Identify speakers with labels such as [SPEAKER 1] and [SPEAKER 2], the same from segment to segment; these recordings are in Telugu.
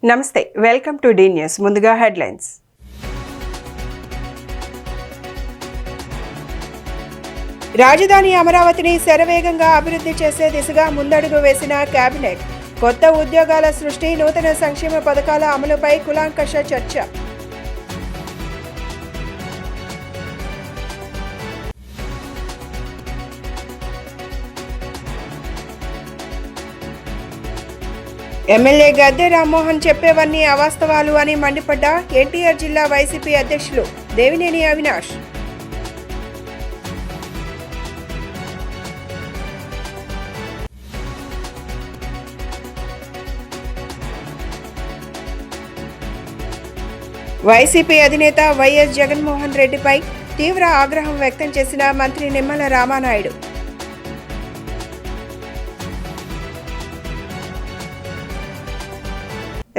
[SPEAKER 1] నమస్తే, వెల్కమ్ టు డి న్యూస్. ముందుగా హెడ్లైన్స్. రాజధాని అమరావతిని శరవేగంగా అభివృద్ధి చేసే దిశగా ముందడుగు వేసిన కేబినెట్. కొత్త ఉద్యోగాల సృష్టి, నూతన సంక్షేమ పథకాల అమలుపై కూలంకష చర్చ. ఎమ్మెల్యే గద్దె రామ్మోహన్ చెప్పేవన్నీ అవాస్తవాలు అని మండిపడ్డ ఎన్టీఆర్ జిల్లా వైసీపీ అధ్యక్షులు దేవినేని అవినాష్. వైసీపీ అధినేత వైఎస్ జగన్మోహన్ రెడ్డిపై తీవ్ర ఆగ్రహం వ్యక్తం చేసిన మంత్రి నిమ్మల రామానాయుడు.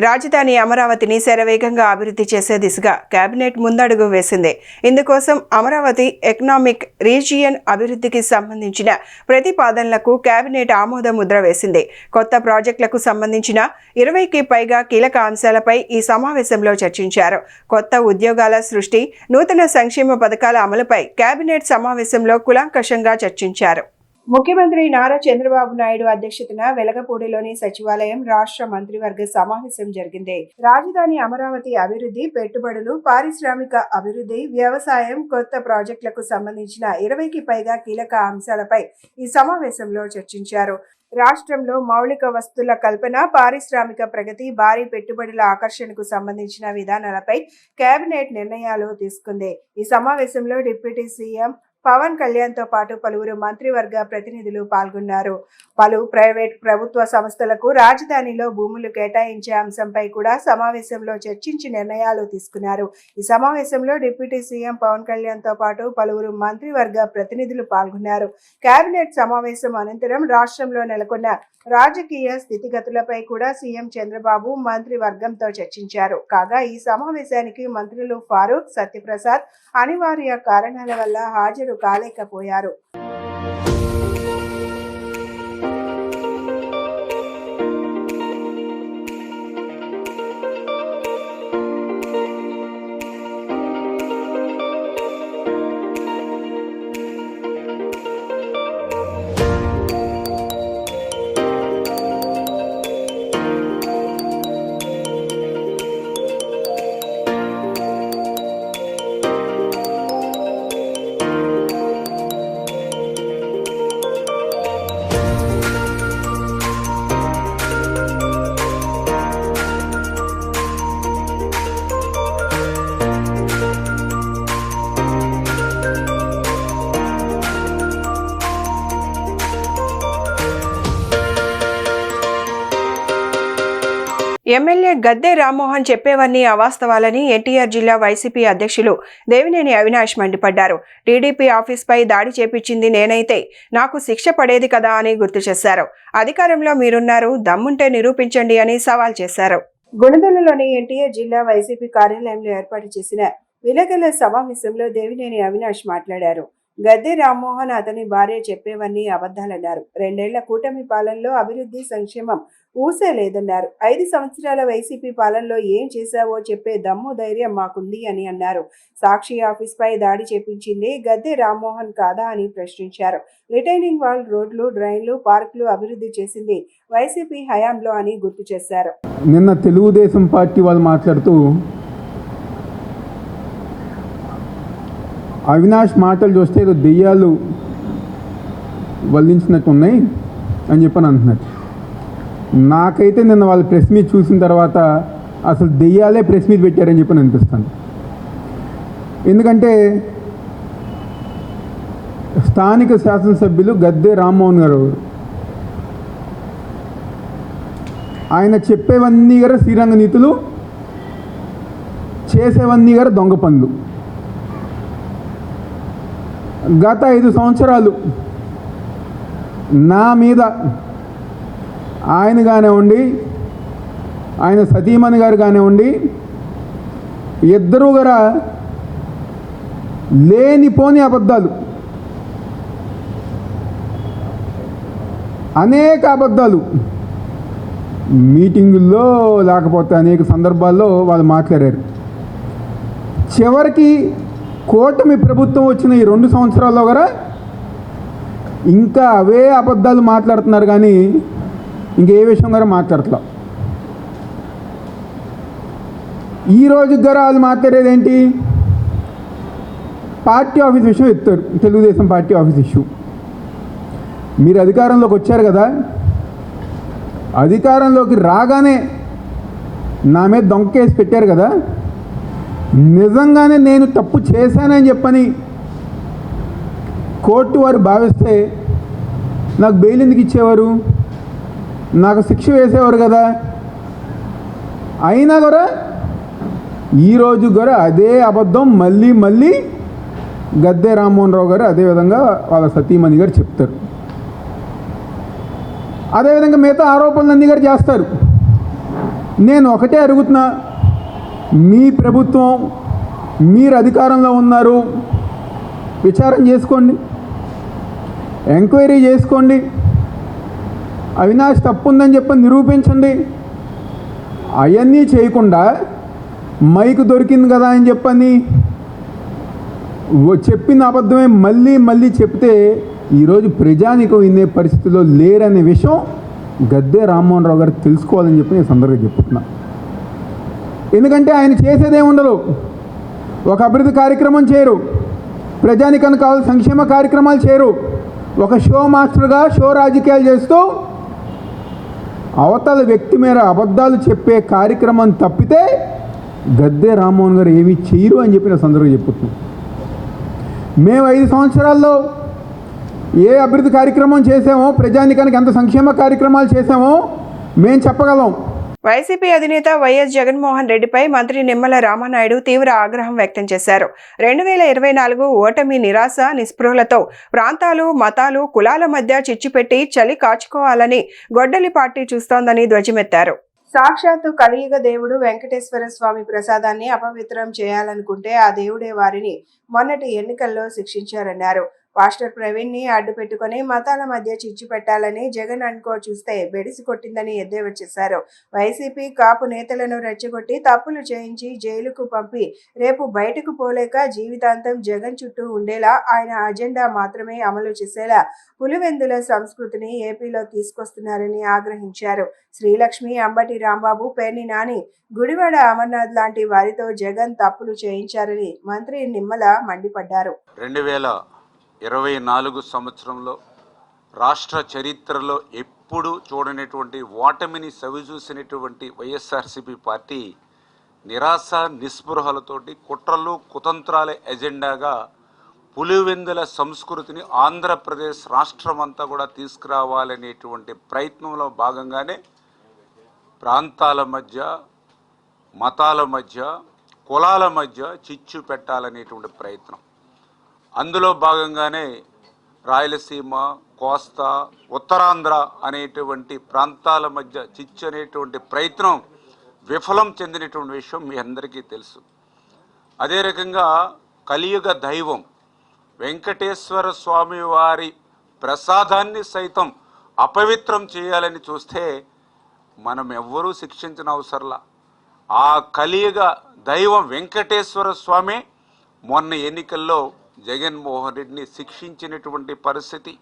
[SPEAKER 1] రాజధాని అమరావతిని శరవేగంగా అభివృద్ధి చేసే దిశగా కేబినెట్ ముందడుగు వేసింది. ఇందుకోసం అమరావతి ఎకనామిక్ రీజియన్ అభివృద్ధికి సంబంధించిన ప్రతిపాదనలకు కేబినెట్ ఆమోద ముద్ర వేసింది. కొత్త ప్రాజెక్టులకు సంబంధించిన 20కి పైగా కీలక అంశాలపై ఈ సమావేశంలో చర్చించారు. కొత్త ఉద్యోగాల సృష్టి, నూతన సంక్షేమ పథకాల అమలుపై కేబినెట్ సమావేశంలో కూలంకషంగా చర్చించారు. ముఖ్యమంత్రి నారా చంద్రబాబు నాయుడు అధ్యక్షతన వెలగపూడిలోని సచివాలయం రాష్ట్ర మంత్రివర్గ సమావేశం జరిగింది. రాజధాని అమరావతి అభివృద్ధి, పెట్టుబడులు, పారిశ్రామిక అభివృద్ధి, వ్యవసాయం, కొత్త ప్రాజెక్టులకు సంబంధించిన 20కి పైగా కీలక అంశాలపై ఈ సమావేశంలో చర్చించారు. రాష్ట్రంలో మౌలిక వస్తువుల కల్పన, పారిశ్రామిక ప్రగతి, భారీ పెట్టుబడుల ఆకర్షణకు సంబంధించిన విధానాలపై కేబినెట్ నిర్ణయాలు తీసుకుంది. ఈ సమావేశంలో డిప్యూటీ సీఎం పవన్ కళ్యాణ్ తో పాటు పలువురు మంత్రివర్గ ప్రతినిధులు పాల్గొన్నారు. పలు ప్రైవేట్, ప్రభుత్వ సంస్థలకు రాజధానిలో భూములు కేటాయించే అంశంపై కూడా సమావేశంలో చర్చించి నిర్ణయాలు తీసుకున్నారు. ఈ సమావేశంలో డిప్యూటీ సీఎం పవన్ కళ్యాణ్ తో పాటు పలువురు మంత్రివర్గ ప్రతినిధులు పాల్గొన్నారు. కేబినెట్ సమావేశం అనంతరం రాష్ట్రంలో నెలకొన్న రాజకీయ స్థితిగతులపై కూడా సీఎం చంద్రబాబు మంత్రివర్గంతో చర్చించారు. కాగా ఈ సమావేశానికి మంత్రులు ఫారూక్, సత్యప్రసాద్ అనివార్య కారణాల వల్ల హాజరు కాలేకపోయారు. ఎమ్మెల్యే గద్దె రామ్మోహన్ చెప్పేవన్నీ అవాస్తవాలని ఎన్టీఆర్ జిల్లా వైసీపీ అధ్యక్షులు దేవినేని అవినాష్ మండిపడ్డారు. టీడీపీ ఆఫీస్పై దాడి చేపించింది నేనైతే నాకు శిక్ష పడేది కదా అని గుర్తు చేశారు. అధికారంలో మీరున్నారు, దమ్ముంటే నిరూపించండి అని సవాల్ చేశారు. గుణదలలోని ఎన్టీఆర్ జిల్లా వైసీపీ కార్యాలయంలో ఏర్పాటు చేసిన విలేకరుల సమావేశంలో దేవినేని అవినాష్ మాట్లాడారు. గద్దె రామ్మోహన్, అతని భార్య చెప్పేవన్నీ అబద్ధాలన్నారు. 2 ఏళ్ల కూటమి పాలనలో అభివృద్ధి, సంక్షేమం ఊసే లేదన్నారు. 5 సంవత్సరాల వైసీపీ పాలనలో ఏం చేశావో చెప్పే దమ్ము, ధైర్యం మాకుంది అని అన్నారు. సాక్షి ఆఫీస్పై దాడి చేపించింది గద్దె రామ్మోహన్ కాదా అని ప్రశ్నించారు. రిటైనింగ్ వాల్, రోడ్లు, డ్రైన్లు, పార్కులు అభివృద్ధి చేసింది వైసీపీ హయాంలో అని గుర్తు చేశారు.
[SPEAKER 2] నిన్న తెలుగుదేశం పార్టీ వాళ్ళు మాట్లాడుతూ అవినాష్ మాటలు చూస్తే ఏదో దెయ్యాలు వల్లించినట్టు ఉన్నాయి అని చెప్పని అంటున్నారు. నాకైతే నిన్న వాళ్ళు ప్రెస్ మీట్ చూసిన తర్వాత అసలు దెయ్యాలే ప్రెస్ మీట్ పెట్టారని చెప్పని అనిపిస్తాను. ఎందుకంటే స్థానిక శాసనసభ్యులు గద్దె రామ్మోహన్ గారు, ఆయన చెప్పేవన్నీ గారు శ్రీరంగ నీతులు, చేసేవన్నీ గారు దొంగ పనులు. గత 5 సంవత్సరాలు నా మీద ఆయన కానివ్వండి, ఆయన సతీమణి గారు కానివ్వండి, ఇద్దరు గారు లేనిపోని అబద్ధాలు, అనేక అబద్ధాలు మీటింగుల్లో లేకపోతే అనేక సందర్భాల్లో వాళ్ళు మాట్లాడారు. చివరికి కూటమి ప్రభుత్వం వచ్చిన ఈ 2 సంవత్సరాల్లో కూడా ఇంకా అవే అబద్ధాలు మాట్లాడుతున్నారు, కానీ ఇంకే విషయం కూడా మాట్లాడట్లా. ఈ రోజు కూడా వాళ్ళు మాట్లాడేది ఏంటి? పార్టీ ఆఫీస్ విషయం ఎత్తారు, తెలుగుదేశం పార్టీ ఆఫీస్ ఇష్యూ. మీరు అధికారంలోకి వచ్చారు కదా, అధికారంలోకి రాగానే నా మీద దొంగకేసి పెట్టారు కదా, నిజంగానే నేను తప్పు చేశానని చెప్పని కోర్టు వారు భావిస్తే నాకు బెయిల్ ఎందుకు ఇచ్చేవారు? నాకు శిక్ష వేసేవారు కదా. అయినా కూడా ఈరోజు కూడా అదే అబద్ధం మళ్ళీ మళ్ళీ గద్దె రామ్మోహన్ రావు గారు, అదేవిధంగా వాళ్ళ సతీమణి గారు చెప్తారు. అదేవిధంగా మిగతా ఆరోపణలన్నీ గారు చేస్తారు. నేను ఒకటే అడుగుతున్నా, మీ ప్రభుత్వం, మీరు అధికారంలో ఉన్నారు, విచారణ చేసుకోండి, ఎంక్వైరీ చేసుకోండి, అవినాష్ తప్పు ఉందని చెప్పి నిరూపించండి. అవన్నీ చేయకుండా మైకు దొరికింది కదా అని చెప్పని చెప్పిన అబద్ధమే మళ్ళీ మళ్ళీ చెప్తే ఈరోజు ప్రజానికం వినే పరిస్థితిలో లేరనే విషయం గద్దె రామ్మోహన్ రావు గారు తెలుసుకోవాలని చెప్పి నేను సందర్భంగా చెప్తున్నా. ఎందుకంటే ఆయన చేసేదే ఉండదు, ఒక అభివృద్ధి కార్యక్రమం చేయరు, ప్రజానికానికి కావాల్సిన సంక్షేమ కార్యక్రమాలు చేయరు. ఒక షో మాస్టర్గా షో రాజకీయాలు చేస్తూ అవతల వ్యక్తి మీద అబద్ధాలు చెప్పే కార్యక్రమం తప్పితే గద్దె రామ్మోహన్ గారు ఏమీ చేయరు అని చెప్పి నేను సందర్భంగా చెప్పుతున్నాను. మేము 5 సంవత్సరాల్లో ఏ అభివృద్ధి కార్యక్రమం చేసామో, ప్రజానికానికి ఎంత సంక్షేమ కార్యక్రమాలు చేసామో మేము చెప్పగలం.
[SPEAKER 1] వైసీపీ అధినేత వైఎస్ జగన్మోహన్ రెడ్డిపై మంత్రి నిమ్మల రామానాయుడు తీవ్ర ఆగ్రహం వ్యక్తం చేశారు. 2024 ఓటమి నిరాశ నిస్పృహలతో ప్రాంతాలు, మతాలు, కులాల మధ్య చిచ్చుపెట్టి చలి కాచుకోవాలని గొడ్డలి పార్టీ చూస్తోందని ధ్వజమెత్తారు. సాక్షాత్తు కలియుగ దేవుడు వెంకటేశ్వర స్వామి ప్రసాదాన్ని అపవిత్రం చేయాలనుకుంటే ఆ దేవుడే వారిని మొన్నటి ఎన్నికల్లో శిక్షించారన్నారు. పాస్టర్ ప్రవీణ్ ని అడ్డు పెట్టుకుని మతాల మధ్య చిచ్చు పెట్టాలని జగన్ అనుకో చూస్తే బెడిసి కొట్టిందని ఎద్దేవా చేశారు. వైసీపీ కాపు నేతలను రెచ్చగొట్టి తప్పులు చేయించి జైలుకు పంపి రేపు బయటకు పోలేక జీవితాంతం జగన్ చుట్టూ ఉండేలా ఆయన అజెండా మాత్రమే అమలు చేసేలా పులివెందుల సంస్కృతిని ఏపీలో తీసుకొస్తున్నారని ఆగ్రహించారు. శ్రీలక్ష్మి, అంబటి రాంబాబు, పేర్ని నాని, గుడివాడ అమర్నాథ్ లాంటి వారితో జగన్ తప్పులు చేయించారని మంత్రి నిమ్మల మండిపడ్డారు.
[SPEAKER 3] 2024 సంవత్సరంలో రాష్ట్ర చరిత్రలో ఎప్పుడూ చూడనటువంటి ఓటమిని సవిచూసినటువంటి వైఎస్ఆర్సీపీ పార్టీ నిరాశ నిస్పృహలతోటి కుట్రలు కుతంత్రాల ఎజెండాగా పులివెందుల సంస్కృతిని ఆంధ్రప్రదేశ్ రాష్ట్రమంతా కూడా తీసుకురావాలనేటువంటి ప్రయత్నంలో భాగంగానే ప్రాంతాల మధ్య, మతాల మధ్య, కులాల మధ్య చిచ్చు పెట్టాలనేటువంటి ప్రయత్నం. అందులో భాగంగానే రాయలసీమ, కోస్తా, ఉత్తరాంధ్ర అనేటువంటి ప్రాంతాల మధ్య చిచ్చు అనేటువంటి ప్రయత్నం విఫలం చెందినటువంటి విషయం మీ అందరికీ తెలుసు. అదే రకంగా కలియుగ దైవం వెంకటేశ్వర స్వామి వారి ప్రసాదాన్ని సైతం అపవిత్రం చేయాలని చూస్తే మనం ఎవ్వరూ శిక్షించిన అవసరంలా. ఆ కలియుగ దైవం వెంకటేశ్వర స్వామి మొన్న ఎన్నికల్లో జగన్మోహన్ రెడ్డిని శిక్షించినటువంటి పరిస్థితి.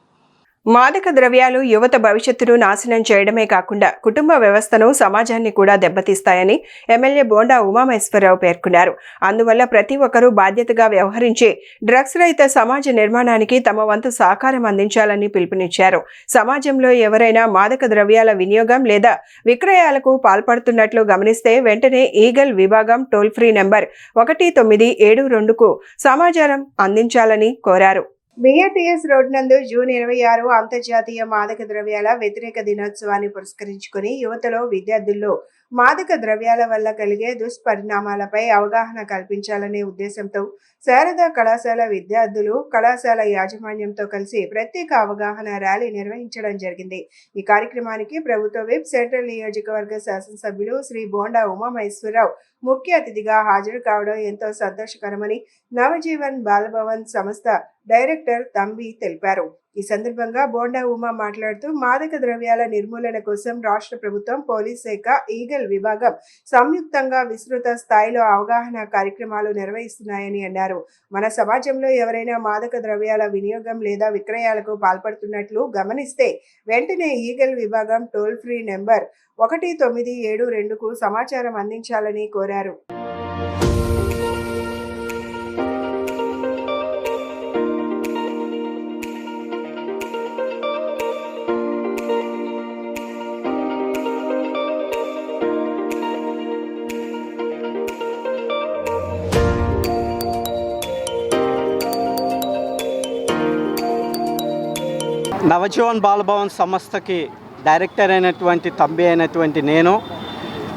[SPEAKER 1] మాదక ద్రవ్యాలు యువత భవిష్యత్తును నాశనం చేయడమే కాకుండా కుటుంబ వ్యవస్థను, సమాజాన్ని కూడా దెబ్బతీస్తాయని ఎమ్మెల్యే బోండా ఉమామహేశ్వరరావు పేర్కొన్నారు. అందువల్ల ప్రతి ఒక్కరూ బాధ్యతగా వ్యవహరించి డ్రగ్స్ రహిత సమాజ నిర్మాణానికి తమ వంతు సహకారం అందించాలని పిలుపునిచ్చారు. సమాజంలో ఎవరైనా మాదక ద్రవ్యాల వినియోగం లేదా విక్రయాలకు పాల్పడుతున్నట్లు గమనిస్తే వెంటనే ఈగల్ విభాగం టోల్ ఫ్రీ నెంబర్ 1972కు సమాచారం అందించాలని కోరారు. బిఆర్టీఎస్ రోడ్ నందు జూన్ 26 అంతర్జాతీయ మాదక ద్రవ్యాల వ్యతిరేక దినోత్సవాన్ని పురస్కరించుకుని యువతలో, విద్యార్థుల్లో మాదక ద్రవ్యాల వల్ల కలిగే దుష్పరిణామాలపై అవగాహన కల్పించాలనే ఉద్దేశంతో శారదా కళాశాల విద్యార్థులు కళాశాల యాజమాన్యంతో కలిసి ప్రత్యేక అవగాహన ర్యాలీ నిర్వహించడం జరిగింది. ఈ కార్యక్రమానికి ప్రభుత్వ విప్, సెంట్రల్ నియోజకవర్గ శాసనసభ్యులు శ్రీ బోండా ఉమామహేశ్వరరావు ముఖ్య అతిథిగా హాజరు కావడం ఎంతో సంతోషకరమని నవజీవన్ బాలభవన్ సంస్థ డైరెక్టర్ తంబి తెలిపారు. ఈ సందర్భంగా బోండా ఉమా మాట్లాడుతూ మాదక ద్రవ్యాల నిర్మూలన కోసం రాష్ట్ర ప్రభుత్వం, పోలీస్ శాఖ, ఈగల్ విభాగం సంయుక్తంగా విస్తృత స్థాయిలో అవగాహన కార్యక్రమాలు నిర్వహిస్తున్నాయని అన్నారు. మన సమాజంలో ఎవరైనా మాదక ద్రవ్యాల వినియోగం లేదా విక్రయాలకు పాల్పడుతున్నట్లు గమనిస్తే వెంటనే ఈగల్ విభాగం టోల్ ఫ్రీ నెంబర్ 1972కు సమాచారం అందించాలని కోరారు.
[SPEAKER 4] నవజీవన్ బాలభవన్ సంస్థకి డైరెక్టర్ అయినటువంటి తంబి అయినటువంటి నేను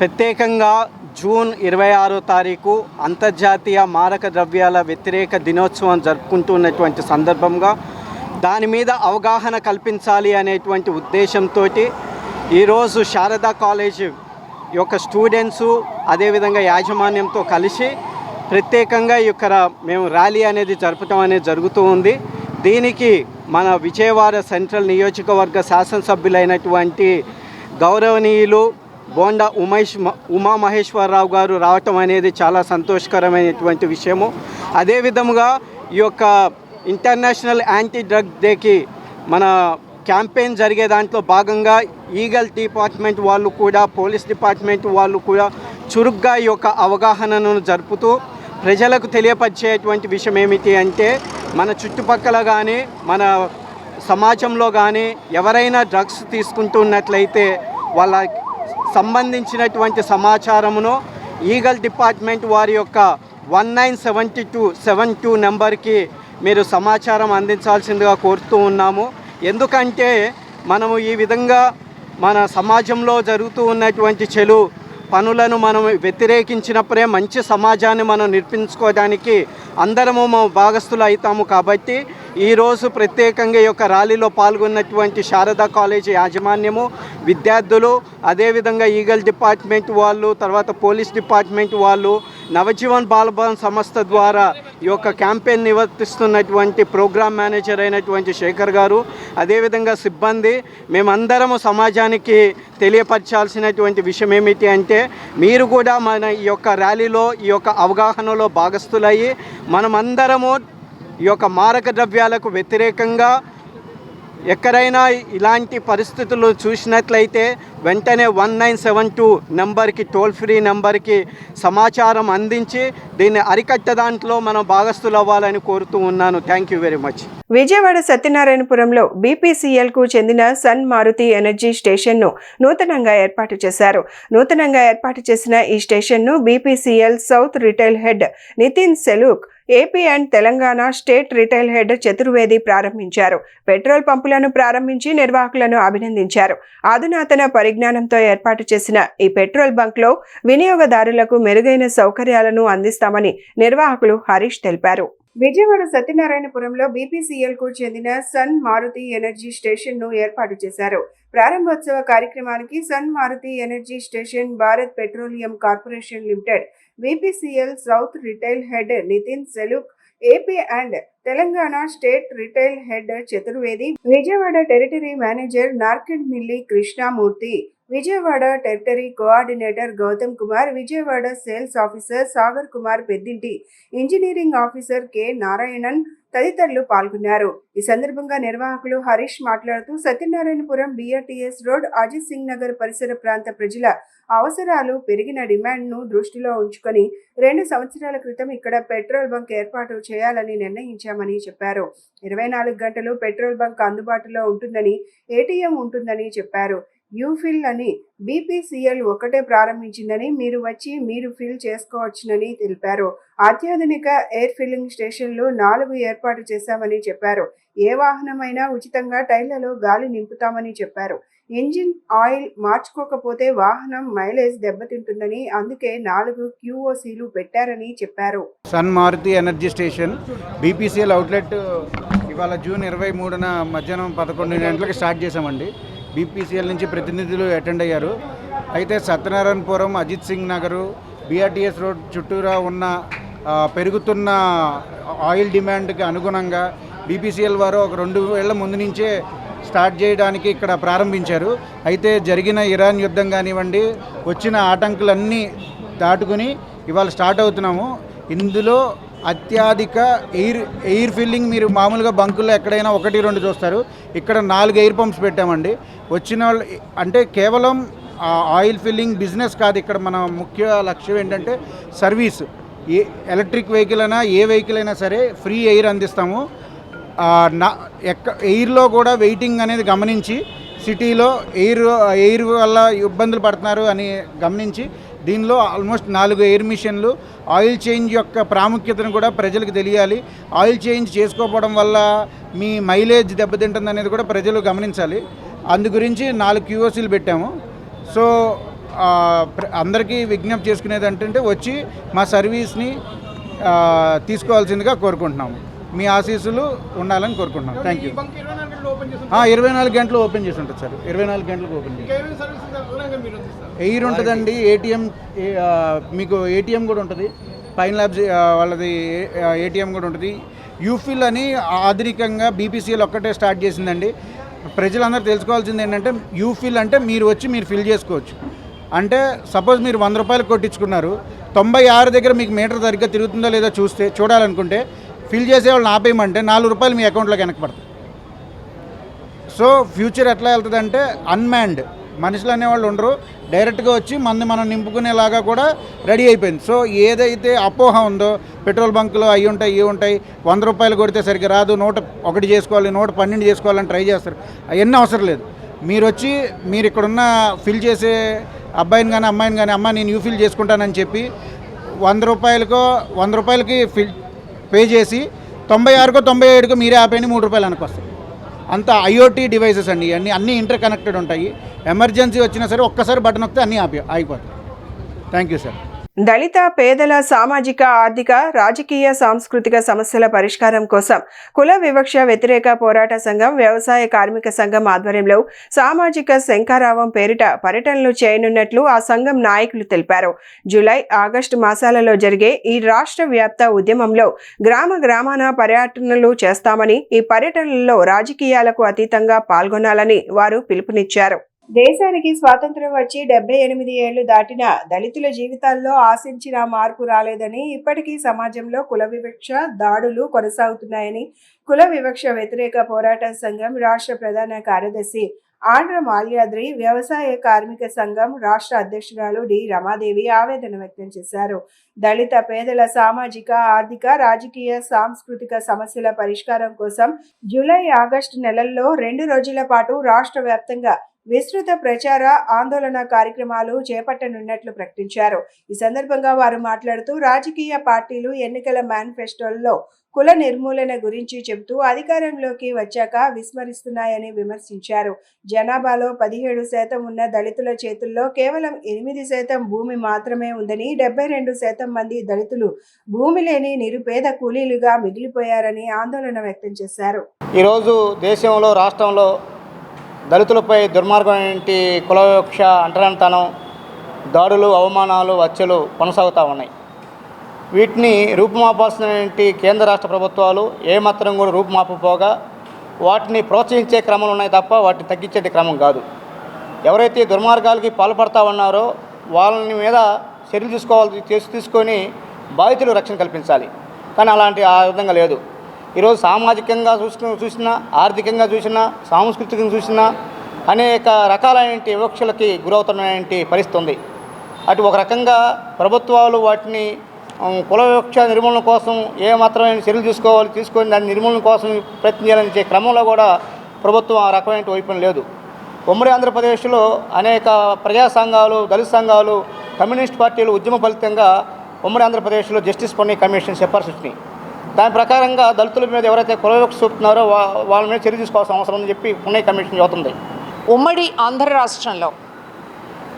[SPEAKER 4] ప్రత్యేకంగా జూన్ 26వ తారీఖు అంతర్జాతీయ మారక ద్రవ్యాల వ్యతిరేక దినోత్సవం జరుపుకుంటున్నటువంటి సందర్భంగా దాని మీద అవగాహన కల్పించాలి అనేటువంటి ఉద్దేశంతో ఈరోజు శారదా కాలేజ్ యొక్క స్టూడెంట్సు అదేవిధంగా యాజమాన్యంతో కలిసి ప్రత్యేకంగా ఇక్కడ మేము ర్యాలీ అనేది జరపడం అనేది జరుగుతూ ఉంది. దీనికి మన విజయవాడ సెంట్రల్ నియోజకవర్గ శాసనసభ్యులైనటువంటి గౌరవనీయులు బోండా ఉమామహేశ్వరరావు గారు రావటం అనేది చాలా సంతోషకరమైనటువంటి విషయము. అదేవిధముగా ఈ యొక్క ఇంటర్నేషనల్ యాంటీ డ్రగ్ డేకి మన క్యాంపెయిన్ జరిగే దాంట్లో భాగంగా ఈగల్ డిపార్ట్మెంట్ వాళ్ళు కూడా, పోలీస్ డిపార్ట్మెంట్ వాళ్ళు కూడా చురుగ్గా ఈ యొక్క అవగాహనను జరుపుతూ ప్రజలకు తెలియపరిచేటువంటి విషయం ఏమిటి అంటే, మన చుట్టుపక్కల కానీ మన సమాజంలో కానీ ఎవరైనా డ్రగ్స్ తీసుకుంటున్నట్లయితే వాళ్ళ సంబంధించినటువంటి సమాచారమును ఈగల్ డిపార్ట్మెంట్ వారి యొక్క 197272 నెంబర్కి మీరు సమాచారం అందించాల్సిందిగా కోరుతూ ఉన్నాము. ఎందుకంటే మనము ఈ విధంగా మన సమాజంలో జరుగుతూ ఉన్నటువంటి చెడు పనులను మనం వ్యతిరేకించినప్పుడే మంచి సమాజాన్ని మనం నిర్మించుకోవడానికి అందరము భాగస్థులు అవుతాము. కాబట్టి ఈరోజు ప్రత్యేకంగా ఈ యొక్క ర్యాలీలో పాల్గొన్నటువంటి శారదా కాలేజీ యాజమాన్యము, విద్యార్థులు, అదేవిధంగా ఈగల్ డిపార్ట్మెంట్ వాళ్ళు, తర్వాత పోలీస్ డిపార్ట్మెంట్ వాళ్ళు, నవజీవన్ బాలభవన్ సంస్థ ద్వారా ఈ యొక్క క్యాంపెయిన్ నిర్వర్తిస్తున్నటువంటి ప్రోగ్రామ్ మేనేజర్ అయినటువంటి శేఖర్ గారు, అదేవిధంగా సిబ్బంది, మేమందరము సమాజానికి తెలియపరచాల్సినటువంటి విషయం ఏమిటి అంటే, మీరు కూడా మన ఈ యొక్క ర్యాలీలో ఈ యొక్క అవగాహనలో భాగస్థులయ్యి మనమందరము ఈ యొక్క మారక ద్రవ్యాలకు వ్యతిరేకంగా ఎక్కడైనా ఇలాంటి పరిస్థితులు చూసినట్లయితే వెంటనే 1972 నెంబర్కి, టోల్ ఫ్రీ నెంబర్కి సమాచారం అందించి దీన్ని అరికట్ట దాంట్లో మనం భాగస్థులు అవ్వాలని కోరుతూ ఉన్నాను. Thank you very much.
[SPEAKER 1] Vijayawada సత్యనారాయణపురంలో బీపీసీఎల్కు చెందిన సన్ మారుతి ఎనర్జీ స్టేషన్ను నూతనంగా ఏర్పాటు చేశారు. నూతనంగా ఏర్పాటు చేసిన ఈ స్టేషన్ను BPCL south retail head Nitin సెలూక్, AP and Telangana state retail head Chaturvedi ప్రారంభించారు. పెట్రోల్ పంపులను ప్రారంభించి నిర్వాహకులను అభినందించారు. అధునాతన పరిజ్ఞానంతో ఏర్పాటు చేసిన ఈ పెట్రోల్ బంక్లో వినియోగదారులకు మెరుగైన సౌకర్యాలను అందిస్తామని నిర్వాహకులు హరీష్ తెలిపారు. విజయవాడ సత్యనారాయణపురంలో బీపీసీఎల్కు చెందిన సన్ మారుతి ఎనర్జీ స్టేషన్ను ఏర్పాటు చేశారు. ప్రారంభోత్సవ కార్యక్రమానికి Sun Maruti energy station Bharat petroleum corporation limited, BPCL south retail head Nitin సెలూక్, AP and Telangana state retail head Chaturvedi, Vijayawada territory manager Narkedmilli Krishnamurthy, Vijayawada territory coordinator Gautam Kumar, Vijayawada sales officer Sagar Kumar Peddinti, engineering officer K Narayanan తదితరులు పాల్గొన్నారు. ఈ సందర్భంగా నిర్వాహకులు హరీష్ మాట్లాడుతూ, సత్యనారాయణపురం బీఆర్టీఎస్ రోడ్, అజిత్ సింగ్ నగర్ పరిసర ప్రాంత ప్రజల అవసరాలు, పెరిగిన డిమాండ్ను దృష్టిలో ఉంచుకొని 2 సంవత్సరాల క్రితం ఇక్కడ పెట్రోల్ బంక్ ఏర్పాటు చేయాలని నిర్ణయించామని చెప్పారు. 24 గంటలు పెట్రోల్ బంక్ అందుబాటులో ఉంటుందని, ఏటీఎం ఉంటుందని చెప్పారు. యూఫిల్ అని బీపీసీఎల్ ఒకటే ప్రారంభించిందని, మీరు వచ్చి మీరు ఫిల్ చేసుకోవచ్చునని తెలిపారు. అత్యాధునిక ఎయిర్ ఫిల్లింగ్ స్టేషన్లు 4 ఏర్పాటు చేశామని చెప్పారు. ఏ వాహనమైనా ఉచితంగా టైర్లలో గాలి నింపుతామని చెప్పారు. ఇంజిన్ ఆయిల్ మార్చుకోకపోతే వాహనం మైలేజ్ దెబ్బతింటుందని, అందుకే 4 QOCలు పెట్టారని చెప్పారు.
[SPEAKER 5] Sun Maruti energy station BPCL outlet ఇవాళ జూన్ 23న మధ్యాహ్నం 11 గంటలకు స్టార్ట్ చేశామండి. బీపీసీఎల్ నుంచి ప్రతినిధులు అటెండ్ అయ్యారు. అయితే సత్యనారాయణపురం, అజిత్ సింగ్ నగరు, బీఆర్టీఎస్ రోడ్ చుట్టూరా ఉన్న పెరుగుతున్న ఆయిల్ డిమాండ్కి అనుగుణంగా బీపీసీఎల్ వారు ఒక 2 ఏళ్ల ముందు నుంచే స్టార్ట్ చేయడానికి ఇక్కడ ప్రారంభించారు. అయితే జరిగిన ఇరాన్ యుద్ధం కానివ్వండి, వచ్చిన ఆటంకులన్నీ దాటుకుని ఇవాళ స్టార్ట్ అవుతున్నాము. ఇందులో అత్యధిక ఎయిర్ ఫిల్లింగ్ మీరు మామూలుగా బంకుల్లో ఎక్కడైనా 1-2 చూస్తారు. ఇక్కడ 4 ఎయిర్ పంప్స్ పెట్టామండి. వచ్చిన వాళ్ళు అంటే కేవలం ఆయిల్ ఫిల్లింగ్ బిజినెస్ కాదు. ఇక్కడ మన ముఖ్య లక్ష్యం ఏంటంటే సర్వీస్. ఎలక్ట్రిక్ వెహికల్ అయినా ఏ వెహికల్ అయినా సరే ఫ్రీ ఎయిర్ అందిస్తాము. ఎయిర్లో కూడా వెయిటింగ్ అనేది గమనించి సిటీలో ఎయిర్ వల్ల ఇబ్బందులు పడుతున్నారు అని గమనించి దీనిలో ఆల్మోస్ట్ 4 ఎయిర్ మిషన్లు. ఆయిల్ చేంజ్ యొక్క ప్రాముఖ్యతను కూడా ప్రజలకు తెలియాలి. ఆయిల్ చేంజ్ చేసుకోకపోవడం వల్ల మీ మైలేజ్ దెబ్బతింటుంది అనేది కూడా ప్రజలు గమనించాలి. అందు గురించి 4 QOCలు పెట్టాము. సో అందరికీ విజ్ఞప్తి చేసుకునేది ఏంటంటే వచ్చి మా సర్వీస్ని తీసుకోవాల్సిందిగా కోరుకుంటున్నాము. మీ ఆశీస్సులు ఉండాలని కోరుకుంటున్నాం. Thank you. 24 గంటలు ఓపెన్ చేసి ఉంటుంది సార్. 24 గంటలకు ఓపెన్ చేసి ఎయిర్ ఉంటుందండి. ఏటీఎం మీకు ఏటీఎం కూడా ఉంటుంది. పైన్ ల్యాబ్స్ వాళ్ళది ఏటీఎం కూడా ఉంటుంది. యూఫిల్ అని ఆధునికంగా బీపీసీఎల్ ఒక్కటే స్టార్ట్ చేసిందండి. ప్రజలందరూ తెలుసుకోవాల్సింది ఏంటంటే యూఫిల్ అంటే మీరు వచ్చి మీరు ఫిల్ చేసుకోవచ్చు. అంటే సపోజ్ మీరు 100 రూపాయలు కొట్టించుకున్నారు, 96 దగ్గర మీకు మీటర్ సరిగ్గా తిరుగుతుందో లేదో చూడాలనుకుంటే ఫిల్ చేసేవాళ్ళని ఆపేయమంటే 4 రూపాయలు మీ అకౌంట్లోకి వెనక్కి పడతాయి. సో ఫ్యూచర్ ఎట్లా వెళ్తుందంటే అన్మ్యాన్డ్ మనుషులు అనేవాళ్ళు ఉండరు. డైరెక్ట్గా వచ్చి మనం నింపుకునేలాగా కూడా రెడీ అయిపోయింది. సో ఏదైతే అపోహ ఉందో పెట్రోల్ బంకులు అవి ఉంటాయి 100 రూపాయలు కొడితే సరిగ్గా రాదు, 101 చేసుకోవాలి, 112 చేసుకోవాలని ట్రై చేస్తారు. అవన్నీ అవసరం లేదు. మీరు వచ్చి మీరు ఇక్కడున్న ఫిల్ చేసే అబ్బాయిని కానీ అమ్మాయిని కానీ అమ్మ నేను యూఫిల్ చేసుకుంటానని చెప్పి 100 రూపాయలకి ఫిల్ పే చేసి 96కో 97కో మీరే ఆపేయండి, 3 రూపాయలు వెనక్కి వస్తాయి. అంత ఐఓటీ డివైసెస్ అండి. అన్నీ ఇంటర్ కనెక్టెడ్ ఉంటాయి. ఎమర్జెన్సీ వచ్చినా సరే ఒక్కసారి బటన్ నొక్కితే అన్నీ ఆగిపోతాయి. Thank you sir.
[SPEAKER 1] దళిత పేదల సామాజిక ఆర్థిక రాజకీయ సాంస్కృతిక సమస్యల పరిష్కారం కోసం కుల వివక్ష వ్యతిరేక పోరాట సంఘం వ్యవసాయ కార్మిక సంఘం ఆధ్వర్యంలో సామాజిక శంఖారావం పేరిట పర్యటనలు చేయనున్నట్లు ఆ సంఘం నాయకులు తెలిపారు. జూలై, ఆగస్టు మాసాలలో జరిగే ఈ రాష్ట్ర వ్యాప్త ఉద్యమంలో గ్రామాన పర్యటనలు చేస్తామని, ఈ పర్యటనలలో రాజకీయాలకు అతీతంగా పాల్గొనాలని వారు పిలుపునిచ్చారు. దేశానికి స్వాతంత్ర్యం వచ్చి 78 ఏళ్లు దాటిన దళితుల జీవితాల్లో ఆశించిన మార్పు రాలేదని, ఇప్పటికీ సమాజంలో కుల వివక్ష దాడులు కొనసాగుతున్నాయని కుల వివక్ష వ్యతిరేక పోరాట సంఘం రాష్ట్ర ప్రధాన కార్యదర్శి ఆంధ్ర మాల్యాద్రి, వ్యవసాయ కార్మిక సంఘం రాష్ట్ర అధ్యక్షురాలు డి రమాదేవి ఆవేదన వ్యక్తం చేశారు. దళిత పేదల సామాజిక ఆర్థిక రాజకీయ సాంస్కృతిక సమస్యల పరిష్కారం కోసం జూలై, ఆగస్టు నెలల్లో 2 రోజుల పాటు రాష్ట్ర వ్యాప్తంగా విస్తృత ప్రచార ఆందోళన కార్యక్రమాలు చేపట్టనున్నట్లు ప్రకటించారు. ఈ సందర్భంగా వారు మాట్లాడుతూ రాజకీయ పార్టీలు ఎన్నికల మేనిఫెస్టోల్లో కుల నిర్మూలన గురించి చెబుతూ అధికారంలోకి వచ్చాక విస్మరిస్తున్నాయని విమర్శించారు. జనాభాలో 17% ఉన్న దళితుల చేతుల్లో కేవలం 8% భూమి మాత్రమే ఉందని, 72% మంది దళితులు భూమి లేని నిరుపేద కూలీలుగా మిగిలిపోయారని ఆందోళన వ్యక్తం చేశారు.
[SPEAKER 6] ఈరోజు దేశంలో రాష్ట్రంలో దళితులపై దుర్మార్గమైన కుల వివక్ష, అంటరానితనం, దాడులు, అవమానాలు, హత్యలు కొనసాగుతూ ఉన్నాయి. వీటిని రూపుమాపాల్సిన కేంద్ర రాష్ట్ర ప్రభుత్వాలు ఏమాత్రం కూడా రూపుమాపపోగా వాటిని ప్రోత్సహించే క్రమాలు ఉన్నాయి తప్ప వాటిని తగ్గించే క్రమం కాదు. ఎవరైతే దుర్మార్గాలకి పాల్పడతా ఉన్నారో వాళ్ళని మీద చర్యలు తీసుకొని బాధితులు రక్షణ కల్పించాలి. కానీ ఆ విధంగా లేదు. ఈరోజు సామాజికంగా చూసినా, ఆర్థికంగా చూసినా, సాంస్కృతికంగా చూసినా అనేక రకాలైన వివక్షలకి గురవుతున్నటువంటి పరిస్థితి ఉంది. అటు ఒక రకంగా ప్రభుత్వాలు వాటిని కుల వివక్ష నిర్మూలన కోసం ఏమాత్రమైన చర్యలు తీసుకొని దాని నిర్మూలన కోసం ప్రయత్నం చేయాలనే క్రమంలో కూడా ప్రభుత్వం ఆ రకమైన వైపు లేదు. ఉమ్మడి ఆంధ్రప్రదేశ్లో అనేక ప్రజా సంఘాలు, దళిత సంఘాలు, కమ్యూనిస్ట్ పార్టీలు ఉద్యమ ఫలితంగా ఉమ్మడి ఆంధ్రప్రదేశ్లో జస్టిస్ పన్నీ కమిషన్ సిఫార్సు వచ్చినాయి. దాని ప్రకారంగా దళితుల మీద ఎవరైతే కుల వివక్ష చూపుతున్నారో వాళ్ళ మీద చర్య తీసుకోవాల్సిన అవసరం ఉందని చెప్పి పుణ్య కమిషన్ చెబుతుంది.
[SPEAKER 7] ఉమ్మడి ఆంధ్ర రాష్ట్రంలో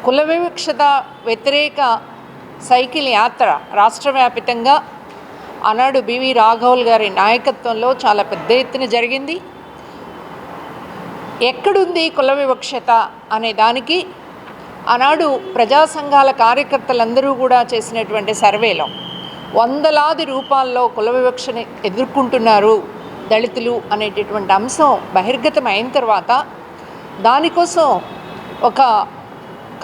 [SPEAKER 7] కుల వివక్షత వ్యతిరేక సైకిల్ యాత్ర రాష్ట్ర వ్యాప్తంగా ఆనాడు బివి రాఘవులు గారి నాయకత్వంలో చాలా పెద్ద ఎత్తున జరిగింది. ఎక్కడుంది కుల వివక్షత అనే దానికి ఆనాడు ప్రజా సంఘాల కార్యకర్తలందరూ కూడా చేసినటువంటి సర్వేలో వందలాది రూపాల్లో కుల వివక్షని ఎదుర్కొంటున్నారు, దళితులు అనేటటువంటి అంశం బహిర్గతం అయిన తర్వాత దానికోసం ఒక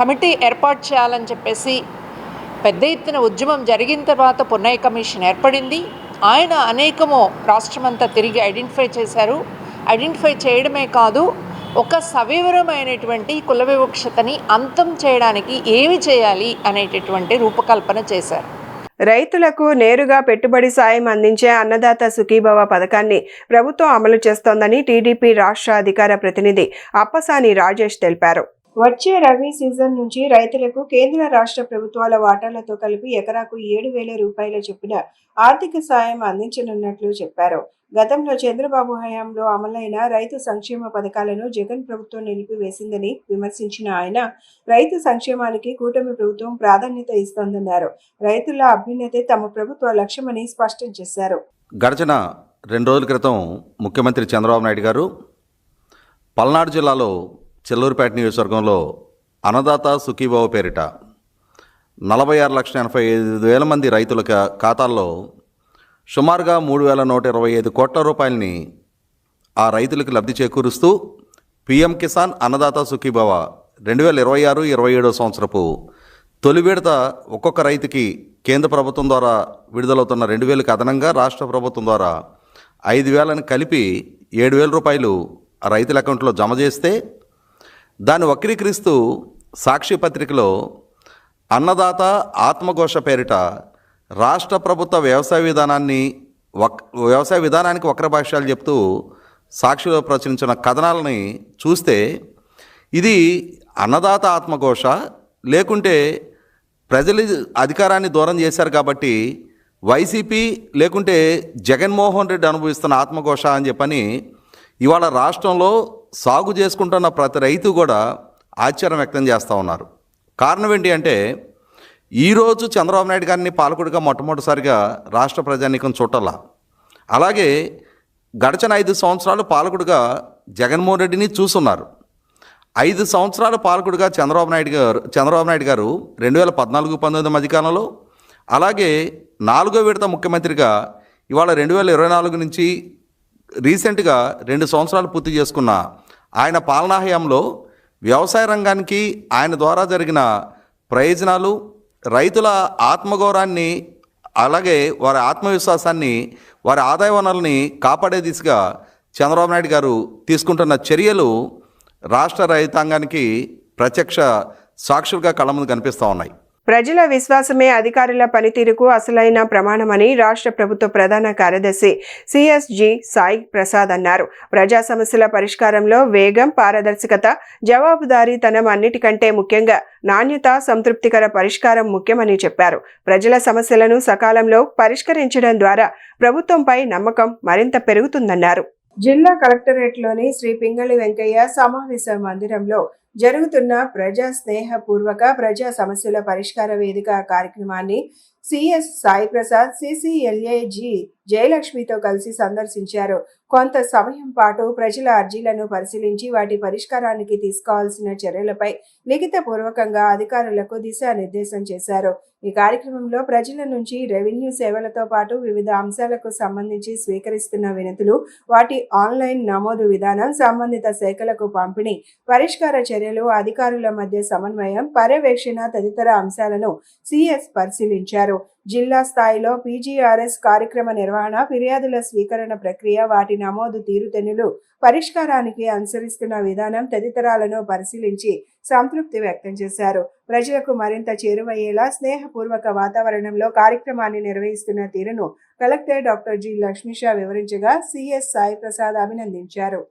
[SPEAKER 7] కమిటీ ఏర్పాటు చేయాలని చెప్పేసి పెద్ద ఎత్తున ఉద్యమం జరిగిన తర్వాత పున్నయ్య కమిషన్ ఏర్పడింది. ఆయన అనేకము రాష్ట్రమంతా తిరిగి ఐడెంటిఫై చేశారు. ఐడెంటిఫై చేయడమే కాదు, ఒక సవివరమైనటువంటి కుల వివక్షతని అంతం చేయడానికి ఏమి చేయాలి అనేటటువంటి రూపకల్పన చేశారు.
[SPEAKER 1] రైతులకు నేరుగా పెట్టుబడి సాయం అందించే అన్నదాత సుఖీభవ పథకాన్ని ప్రభుత్వం అమలు చేస్తోందని టీడీపీ రాష్ట్ర అధికార ప్రతినిధి అప్పసాని రాజేష్ తెలిపారు. వచ్చే రబీ సీజన్ నుంచి రైతులకు కేంద్ర రాష్ట్ర ప్రభుత్వాల వాటాలతో కలిపి ఎకరాకు 7,000 రూపాయల చొప్పున ఆర్థిక సాయం అందించనున్నట్లు చెప్పారు. గతంలో చంద్రబాబు హయాంలో అమలైన రైతు సంక్షేమ పథకాలను జగన్ ప్రభుత్వం నిలిపివేసిందని విమర్శించిన ఆయన, రైతు సంక్షేమానికి కూటమి ప్రభుత్వం ప్రాధాన్యత ఇస్తోందన్నారు. రైతుల అభ్యున్నతే తమ ప్రభుత్వ లక్ష్యమని స్పష్టం చేశారు.
[SPEAKER 8] గడిచిన 2 రోజుల క్రితం ముఖ్యమంత్రి చంద్రబాబు నాయుడు గారు పల్నాడు జిల్లాలో చెల్లూరుపేట నియోజకవర్గంలో అన్నదాత సుఖీభావ పేరిట 46,85,000 మంది రైతుల ఖాతాల్లో సుమారుగా 3,125 కోట్ల రూపాయలని ఆ రైతులకు లబ్ధి చేకూరుస్తూ పీఎం కిసాన్ అన్నదాత సుఖీభావ 2026-27 సంవత్సరపు తొలి విడత ఒక్కొక్క రైతుకి కేంద్ర ప్రభుత్వం ద్వారా విడుదలవుతున్న 2,000కి అదనంగా రాష్ట్ర ప్రభుత్వం ద్వారా 5,000ని కలిపి 7,000 రూపాయలు ఆ రైతుల అకౌంట్లో జమ చేస్తే దాన్ని వక్రీకరిస్తూ సాక్షి పత్రికలో అన్నదాత ఆత్మఘోష పేరిట రాష్ట్ర ప్రభుత్వ వ్యవసాయ విధానానికి వక్రభాష్యాలు చెప్తూ సాక్షిలో ప్రచురించిన కథనాలని చూస్తే ఇది అన్నదాత ఆత్మఘోష, లేకుంటే ప్రజలు అధికారాన్ని దూరం చేశారు కాబట్టి వైసీపీ లేకుంటే జగన్మోహన్ రెడ్డి అనుభవిస్తున్న ఆత్మఘోష అని చెప్పని ఇవాళ రాష్ట్రంలో సాగు చేసుకుంటున్న ప్రతి రైతు కూడా ఆశ్చర్యం వ్యక్తం చేస్తూ ఉన్నారు. కారణం ఏంటి అంటే, ఈరోజు చంద్రబాబు నాయుడు గారిని పాలకుడిగా మొట్టమొదటిసారిగా రాష్ట్ర ప్రజానీకం చూడాల. అలాగే గడిచిన 5 సంవత్సరాలు పాలకుడిగా జగన్మోహన్ రెడ్డిని చూస్తున్నారు. 5 సంవత్సరాల పాలకుడిగా చంద్రబాబు నాయుడు గారు 2014-19 మధ్యకాలంలో, అలాగే 4వ విడత ముఖ్యమంత్రిగా ఇవాళ 2024 నుంచి రీసెంట్గా 2 సంవత్సరాలు పూర్తి చేసుకున్న ఆయన పాలనా హయాంలో వ్యవసాయ రంగానికి ఆయన ద్వారా జరిగిన ప్రయోజనాలు, రైతుల ఆత్మగౌరవాన్ని, అలాగే వారి ఆత్మవిశ్వాసాన్ని, వారి ఆదాయ వనరుల్ని కాపాడే దిశగా చంద్రబాబు నాయుడు గారు తీసుకుంటున్న చర్యలు రాష్ట్ర రైతాంగానికి ప్రత్యక్ష సాక్షులుగా కళ్ళ ముందు కనిపిస్తూ ఉన్నాయి.
[SPEAKER 1] ప్రజల విశ్వాసమే అధికారుల పనితీరుకు అసలైన ప్రమాణమని రాష్ట్ర ప్రభుత్వ ప్రధాన కార్యదర్శి సిఎస్జి సాయి ప్రసాద్ అన్నారు. ప్రజా సమస్యల పరిష్కారంలో వేగం, పారదర్శకత, జవాబుదారీతనం అన్నిటికంటే ముఖ్యంగా నాణ్యత, సంతృప్తికర పరిష్కారం ముఖ్యమని చెప్పారు. ప్రజల సమస్యలను సకాలంలో పరిష్కరించడం ద్వారా ప్రభుత్వంపై నమ్మకం మరింత పెరుగుతుందన్నారు. జిల్లా కలెక్టరేట్లోని శ్రీ పింగళి వెంకయ్య సమావేశ మందిరంలో జరుగుతున్న ప్రజా స్నేహపూర్వక ప్రజా సమస్యల పరిష్కార వేదిక కార్యక్రమాన్ని CS Sai Prasad, CCLA G జయలక్ష్మితో కలిసి సందర్శించారు. కొంత సమయం పాటు ప్రజల అర్జీలను పరిశీలించి వాటి పరిష్కారానికి తీసుకోవాల్సిన చర్యలపై లిఖితపూర్వకంగా అధికారులకు దిశానిర్దేశం చేశారు. ఈ కార్యక్రమంలో ప్రజల నుంచి రెవెన్యూ సేవలతో పాటు వివిధ అంశాలకు సంబంధించి స్వీకరిస్తున్న వినతులు, వాటి ఆన్లైన్ నమోదు విధానం, సంబంధిత శాఖలకు పంపిణీ, పరిష్కార చర్యలు, అధికారుల మధ్య సమన్వయం, పర్యవేక్షణ తదితర అంశాలను సిఎస్ పరిశీలించారు. జిల్లా స్థాయిలో పీజీఆర్ఎస్ కార్యక్రమ నిర్వహణ, ఫిర్యాదుల స్వీకరణ ప్రక్రియ, వాటి నమోదు తీరుతెన్నులు, పరిష్కారానికి అనుసరిస్తున్న విధానం తదితరాలను పరిశీలించి సంతృప్తి వ్యక్తం చేశారు. ప్రజలకు మరింత చేరువయ్యేలా స్నేహపూర్వక వాతావరణంలో కార్యక్రమాన్ని నిర్వహిస్తున్న తీరును కలెక్టర్ డాక్టర్ జి లక్ష్మీషా వివరించగా సిఎస్ సాయి ప్రసాద్ అభినందించారు.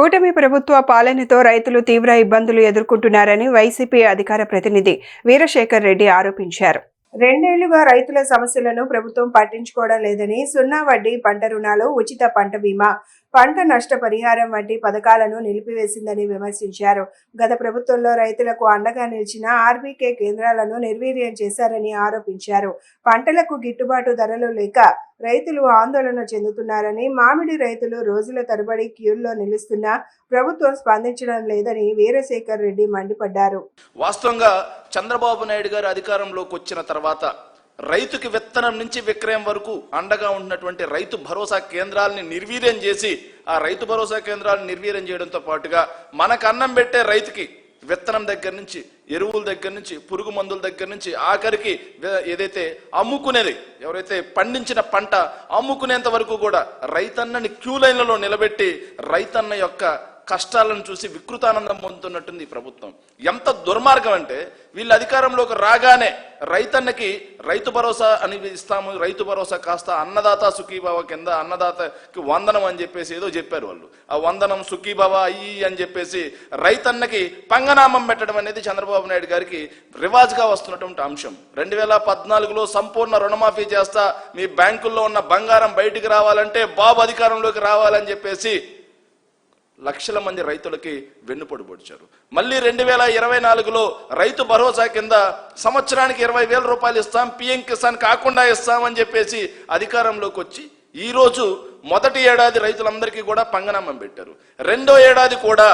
[SPEAKER 1] కూటమి ప్రభుత్వ పాలనతో రైతులు తీవ్ర ఇబ్బందులు ఎదుర్కొంటున్నారని వైసీపీ అధికార ప్రతినిధి వీరశేఖర్ రెడ్డి ఆరోపించారు. 2 ఏళ్లుగా రైతుల సమస్యలను ప్రభుత్వం పట్టించుకోవడం లేదని, సున్నా వడ్డీ పంట రుణాలు, ఉచిత పంట బీమా, పంట నష్ట పరిహారం వంటి పథకాలను నిలిపివేసిందని విమర్శించారు. గత ప్రభుత్వంలో రైతులకు అండగా నిలిచిన ఆర్బీకే కేంద్రాలను నిర్వీర్యం చేశారని ఆరోపించారు. పంటలకు గిట్టుబాటు ధరలు లేక రైతులు ఆందోళన చెందుతున్నారని, మామిడి రైతులు రోజుల తరబడి క్యూల్లో నిలుస్తున్నా ప్రభుత్వం స్పందించడం లేదని వీరశేఖర్ రెడ్డి మండిపడ్డారు.
[SPEAKER 9] వాస్తవంగా చంద్రబాబు నాయుడు గారు అధికారంలోకి వచ్చిన తర్వాత రైతుకి విత్తనం నుంచి విక్రయం వరకు అండగా ఉన్నటువంటి రైతు భరోసా కేంద్రాలని నిర్వీర్యం చేసి, ఆ రైతు భరోసా కేంద్రాలను నిర్వీర్యం చేయడంతో పాటుగా మనకు అన్నం పెట్టే రైతుకి విత్తనం దగ్గర నుంచి, ఎరువుల దగ్గర నుంచి, పురుగు మందుల దగ్గర నుంచి, ఆఖరికి ఏదైతే అమ్ముకునేది, ఎవరైతే పండించిన పంట అమ్ముకునేంత వరకు కూడా రైతన్నని క్యూ లైన్లలో నిలబెట్టి రైతన్న యొక్క కష్టాలను చూసి వికృతానందం పొందుతున్నట్టుంది ఈ ప్రభుత్వం. ఎంత దుర్మార్గం అంటే, వీళ్ళు అధికారంలోకి రాగానే రైతన్నకి రైతు భరోసా అని ఇస్తాము, రైతు భరోసా కాస్త అన్నదాత సుఖీభావ కింద అన్నదాతకి వందనం అని చెప్పేసి ఏదో చెప్పారు వాళ్ళు. ఆ వందనం సుఖీభావ అయ్యి అని చెప్పేసి రైతన్నకి పంగనామం పెట్టడం అనేది చంద్రబాబు నాయుడు గారికి రివాజ్గా వస్తున్నటువంటి అంశం. 2014లో సంపూర్ణ రుణమాఫీ చేస్తా, మీ బ్యాంకుల్లో ఉన్న బంగారం బయటికి రావాలంటే బాబు అధికారంలోకి రావాలని చెప్పేసి లక్షల మంది రైతులకి వెన్నుపోటు పొడిచారు. మళ్ళీ 2024లో రైతు భరోసా కింద సంవత్సరానికి 20,000 రూపాయలు ఇస్తాం, పిఎం కిసాన్ కాకుండా ఇస్తామని చెప్పేసి అధికారంలోకి వచ్చి ఈరోజు మొదటి ఏడాది రైతులందరికీ కూడా పంగనామం పెట్టారు. రెండో ఏడాది కూడా